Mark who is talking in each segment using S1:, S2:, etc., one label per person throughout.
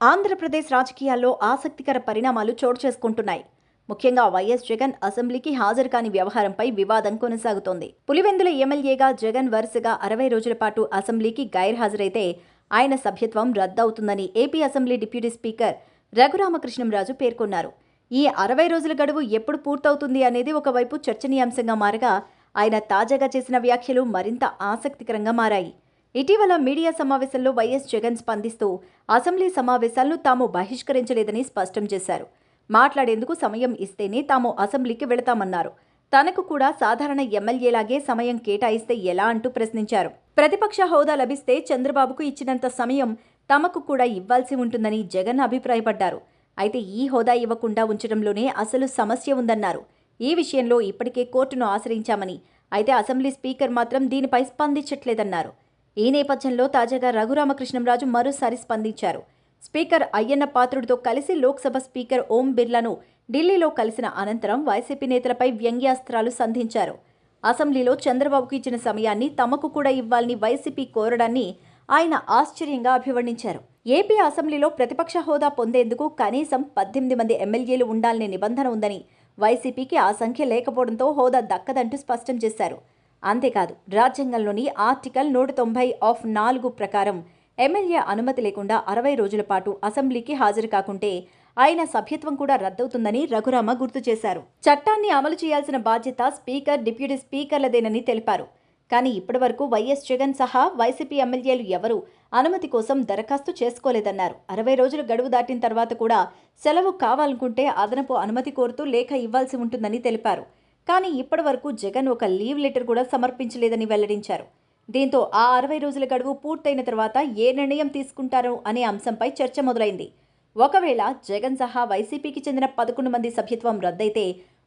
S1: ఆంధ్రప్రదేశ్ రాజకీయాల్లో ఆసక్తికర పరిణామాలు చోటు చేసుకుంటున్నాయి. ముఖ్యంగా వైఎస్ జగన్ అసెంబ్లీకి హాజరు కాని వ్యవహారంపై వివాదం కొనసాగుతోంది. పులివెందుల ఎమ్మెల్యేగా జగన్ వరుసగా 60 రోజుల పాటు అసెంబ్లీకి గైర్హాజరైతే ఆయన సభ్యత్వం రద్దవుతుందని AP assembly deputy speaker Raghuramakrishnamraju పేర్కొన్నారు. ఈ 60 రోజుల గడువు ఎప్పుడు పూర్తవుతుంది అనేది ఒకవైపు చర్చనీయాంశంగా మారగా, ఆయన తాజాగా చేసిన వ్యాఖ్యలు మరింత ఆసక్తికరంగా మారాయి. ఇటీవల మీడియా సమావేశంలో వైఎస్ జగన్ స్పందిస్తూ అసెంబ్లీ సమావేశాలను తాము బహిష్కరించలేదని స్పష్టం చేశారు. మాట్లాడేందుకు సమయం ఇస్తేనే తాము అసెంబ్లీకి వెళతామన్నారు. తనకు కూడా సాధారణ ఎమ్మెల్యేలాగే సమయం కేటాయిస్తే ఎలా అంటూ ప్రశ్నించారు. ప్రతిపక్ష హోదా లభిస్తే చంద్రబాబుకు ఇచ్చినంత సమయం తమకు కూడా ఇవ్వాల్సి ఉంటుందని జగన్ అభిప్రాయపడ్డారు. అయితే ఈ హోదా ఇవ్వకుండా ఉంచడంలోనే అసలు సమస్య ఉందన్నారు. ఈ విషయంలో ఇప్పటికే కోర్టును ఆశ్రయించామని, అయితే అసెంబ్లీ స్పీకర్ మాత్రం దీనిపై స్పందించట్లేదన్నారు. ఈ నేపథ్యంలో తాజాగా రఘురామకృష్ణంరాజు మరోసారి స్పందించారు. స్పీకర్ అయ్యన్న పాత్రుడితో కలిసి లోక్సభ స్పీకర్ ఓం బిర్లాను ఢిల్లీలో కలిసిన అనంతరం వైసీపీ నేతలపై వ్యంగ్యాస్త్రాలు సంధించారు. అసెంబ్లీలో చంద్రబాబుకు ఇచ్చిన సమయాన్ని తమకు కూడా ఇవ్వాలని వైసీపీ కోరడాన్ని ఆయన ఆశ్చర్యంగా అభివర్ణించారు. ఏపీ అసెంబ్లీలో ప్రతిపక్ష హోదా పొందేందుకు కనీసం 18 మంది ఎమ్మెల్యేలు ఉండాలనే నిబంధన ఉందని, వైసీపీకి ఆ సంఖ్య లేకపోవడంతో హోదా దక్కదంటూ స్పష్టం చేశారు. అంతేకాదు, రాజ్యాంగంలోని ఆర్టికల్ 190(4) ప్రకారం ఎమ్మెల్యే అనుమతి లేకుండా 60 రోజుల పాటు అసెంబ్లీకి హాజరు కాకుంటే ఆయన సభ్యత్వం కూడా రద్దవుతుందని రఘురామ గుర్తు చేశారు. చట్టాన్ని అమలు చేయాల్సిన బాధ్యత స్పీకర్, డిప్యూటీ స్పీకర్లదేనని తెలిపారు. కానీ ఇప్పటివరకు వైఎస్ జగన్ సహా వైసీపీ ఎమ్మెల్యేలు ఎవరూ అనుమతి కోసం దరఖాస్తు చేసుకోలేదన్నారు. 60 రోజులు గడువు దాటిన తర్వాత కూడా సెలవు కావాలనుకుంటే అదనపు అనుమతి కోరుతూ లేఖ ఇవ్వాల్సి ఉంటుందని తెలిపారు. కానీ ఇప్పటివరకు జగన్ ఒక లీవ్ లెటర్ కూడా సమర్పించలేదని వెల్లడించారు. దీంతో ఆ 60 రోజుల గడువు పూర్తయిన తర్వాత ఏ నిర్ణయం తీసుకుంటారో అనే అంశంపై చర్చ మొదలైంది. ఒకవేళ జగన్ సహా వైసీపీకి చెందిన 11 మంది సభ్యత్వం రద్దయితే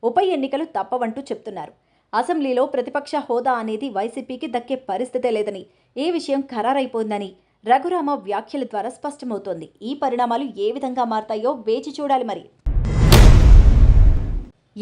S1: ఉప ఎన్నికలు తప్పవంటూ చెప్తున్నారు. అసెంబ్లీలో ప్రతిపక్ష హోదా అనేది వైసీపీకి దక్కే పరిస్థితే లేదని, ఈ విషయం ఖరారైపోయిందని రఘురామ వ్యాఖ్యల ద్వారా స్పష్టమవుతోంది. ఈ పరిణామాలు ఏ విధంగా మారతాయో వేచి చూడాలి. మరి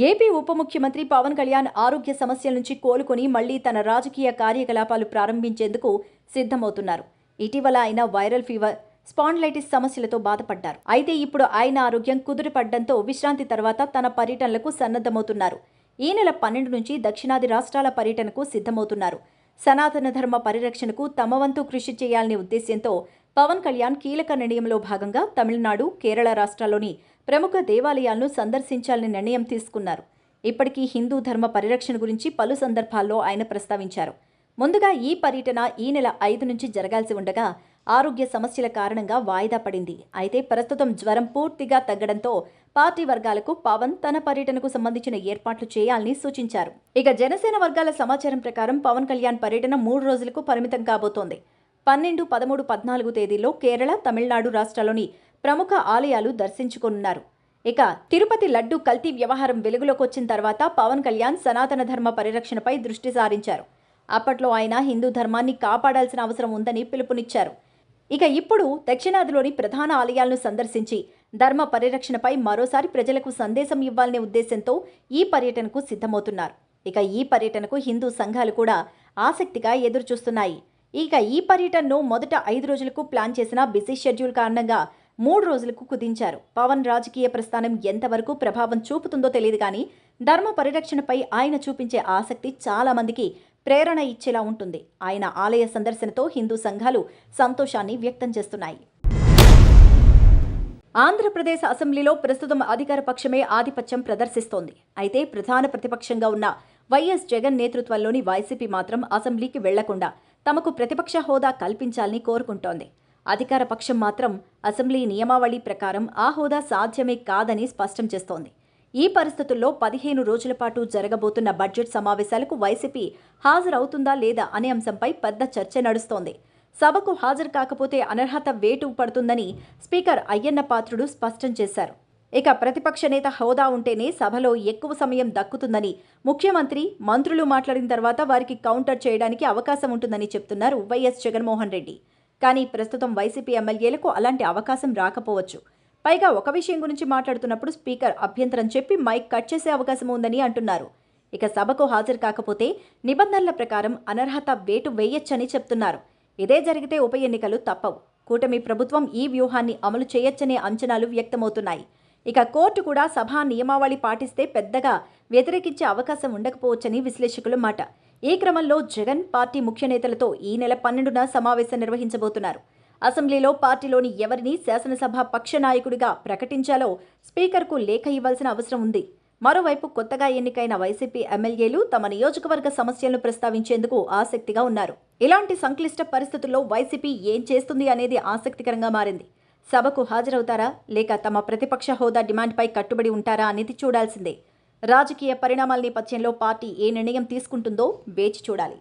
S1: ఏపీ ఉప ముఖ్యమంత్రి పవన్ కళ్యాణ్ ఆరోగ్య సమస్యల నుంచి కోలుకొని మళ్లీ తన రాజకీయ కార్యకలాపాలు ప్రారంభించేందుకు సిద్ధమవుతున్నారు. ఇటీవల ఆయన వైరల్ ఫీవర్, స్పాండిలైటిస్ సమస్యలతో బాధపడ్డారు. అయితే ఇప్పుడు ఆయన ఆరోగ్యం కుదుటపడడంతో విశ్రాంతి తర్వాత తన పర్యటనలకు సన్నద్ధమవుతున్నారు. ఈ నెల 12 నుంచి దక్షిణాది రాష్ట్రాల పర్యటనకు సిద్ధమవుతున్నారు. సనాతన ధర్మ పరిరక్షణకు తమ వంతు కృషి చేయాలనే ఉద్దేశ్యంతో పవన్ కళ్యాణ్ కీలక నిర్ణయంలో భాగంగా తమిళనాడు, కేరళ రాష్ట్రాల్లోని ప్రముఖ దేవాలయాలను సందర్శించాలని నిర్ణయం తీసుకున్నారు. ఇప్పటికీ హిందూ ధర్మ పరిరక్షణ గురించి పలు సందర్భాల్లో ఆయన ప్రస్తావించారు. ముందుగా ఈ పర్యటన ఈ నెల 5 నుంచి జరగాల్సి ఉండగా ఆరోగ్య సమస్యల కారణంగా వాయిదా పడింది. అయితే ప్రస్తుతం జ్వరం పూర్తిగా తగ్గడంతో పార్టీ వర్గాలకు పవన్ తన పర్యటనకు సంబంధించిన ఏర్పాట్లు చేయాలని సూచించారు. ఇక జనసేన వర్గాల సమాచారం ప్రకారం పవన్ కళ్యాణ్ పర్యటన 3 రోజులకు పరిమితం కాబోతోంది. 12, 13, 14 తేదీల్లో కేరళ, తమిళనాడు రాష్ట్రాల్లోని ప్రముఖ ఆలయాలు దర్శించుకోనున్నారు. ఇక తిరుపతి లడ్డూ కల్తీ వ్యవహారం వెలుగులోకి వచ్చిన తర్వాత పవన్ కళ్యాణ్ సనాతన ధర్మ పరిరక్షణపై దృష్టి సారించారు. అప్పట్లో ఆయన హిందూ ధర్మాన్ని కాపాడాల్సిన అవసరం ఉందని పిలుపునిచ్చారు. ఇక ఇప్పుడు దక్షిణాదిలోని ప్రధాన ఆలయాలను సందర్శించి ధర్మ పరిరక్షణపై మరోసారి ప్రజలకు సందేశం ఇవ్వాలనే ఉద్దేశంతో ఈ పర్యటనకు సిద్ధమవుతున్నారు. ఇక ఈ పర్యటనకు హిందూ సంఘాలు కూడా ఆసక్తిగా ఎదురుచూస్తున్నాయి. ఇక ఈ పర్యటనను మొదట 5 రోజులకు ప్లాన్ చేసిన బిజీ షెడ్యూల్ కారణంగా 3 రోజులకు కుదించారు. పవన్ రాజకీయ ప్రస్థానం ఎంతవరకు ప్రభావం చూపుతుందో తెలియదు కానీ ధర్మ పరిరక్షణపై ఆయన చూపించే ఆసక్తి చాలా మందికి ప్రేరణ ఇచ్చేలా ఉంటుంది. ఆయన ఆలయ సందర్శనతో హిందూ సంఘాలు సంతోషాన్ని వ్యక్తం చేస్తున్నాయి. ఆంధ్రప్రదేశ్ అసెంబ్లీలో ప్రస్తుతం అధికార పక్షమే ఆధిపత్యం ప్రదర్శిస్తోంది. అయితే ప్రధాన ప్రతిపక్షంగా ఉన్న వైఎస్ జగన్ నేతృత్వంలోని వైసీపీ మాత్రం అసెంబ్లీకి వెళ్లకుండా తమకు ప్రతిపక్ష హోదా కల్పించాలని కోరుకుంటోంది. అధికార పక్షం మాత్రం అసెంబ్లీ నియమావళి ప్రకారం ఆ హోదా సాధ్యమే కాదని స్పష్టం చేస్తోంది. ఈ పరిస్థితుల్లో 15 రోజుల పాటు జరగబోతున్న బడ్జెట్ సమావేశాలకు వైసీపీ హాజరవుతుందా లేదా అనే అంశంపై పెద్ద చర్చ నడుస్తోంది. సభకు హాజరు కాకపోతే అనర్హత వేటు పడుతుందని స్పీకర్ అయ్యన్న పాత్రుడు స్పష్టం చేశారు. ఇక ప్రతిపక్ష నేత హోదా ఉంటేనే సభలో ఎక్కువ సమయం దక్కుతుందని, ముఖ్యమంత్రి, మంత్రులు మాట్లాడిన తర్వాత వారికి కౌంటర్ చేయడానికి అవకాశం ఉంటుందని చెప్తున్నారు వైఎస్ జగన్మోహన్ రెడ్డి. కానీ ప్రస్తుతం వైసీపీ ఎమ్మెల్యేలకు అలాంటి అవకాశం రాకపోవచ్చు. పైగా ఒక విషయం గురించి మాట్లాడుతున్నప్పుడు స్పీకర్ అభ్యంతరం చెప్పి మైక్ కట్ చేసే అవకాశం ఉందని అంటున్నారు. ఇక సభకు హాజరు కాకపోతే నిబంధనల ప్రకారం అనర్హత వేటు వేయొచ్చని చెప్తున్నారు. ఇదే జరిగితే ఉప ఎన్నికలు తప్పవు. కూటమి ప్రభుత్వం ఈ వ్యూహాన్ని అమలు చేయొచ్చనే అంచనాలు వ్యక్తమవుతున్నాయి. ఇక కోర్టు కూడా సభా నియమావళి పాటిస్తే పెద్దగా వ్యతిరేకించే అవకాశం ఉండకపోవచ్చని విశ్లేషకుల మాట. ఈ క్రమంలో జగన్ పార్టీ ముఖ్య నేతలతో ఈ నెల 12న సమావేశం నిర్వహించబోతున్నారు. అసెంబ్లీలో పార్టీలోని ఎవరిని శాసనసభ పక్ష నాయకుడిగా ప్రకటించాలో స్పీకర్కు లేఖ ఇవ్వాల్సిన అవసరం ఉంది. మరోవైపు కొత్తగా ఎన్నికైన వైసీపీ ఎమ్మెల్యేలు తమ నియోజకవర్గ సమస్యలను ప్రస్తావించేందుకు ఆసక్తిగా ఉన్నారు. ఇలాంటి సంక్లిష్ట పరిస్థితుల్లో వైసీపీ ఏం చేస్తుంది అనేది ఆసక్తికరంగా మారింది. సభకు హాజరవుతారా లేక తమ ప్రతిపక్ష హోదా డిమాండ్పై కట్టుబడి ఉంటారా అనేది చూడాల్సిందే. రాజకీయ పరిణామాల నేపథ్యంలో పార్టీ ఏ నిర్ణయం తీసుకుంటుందో వేచి చూడాలి.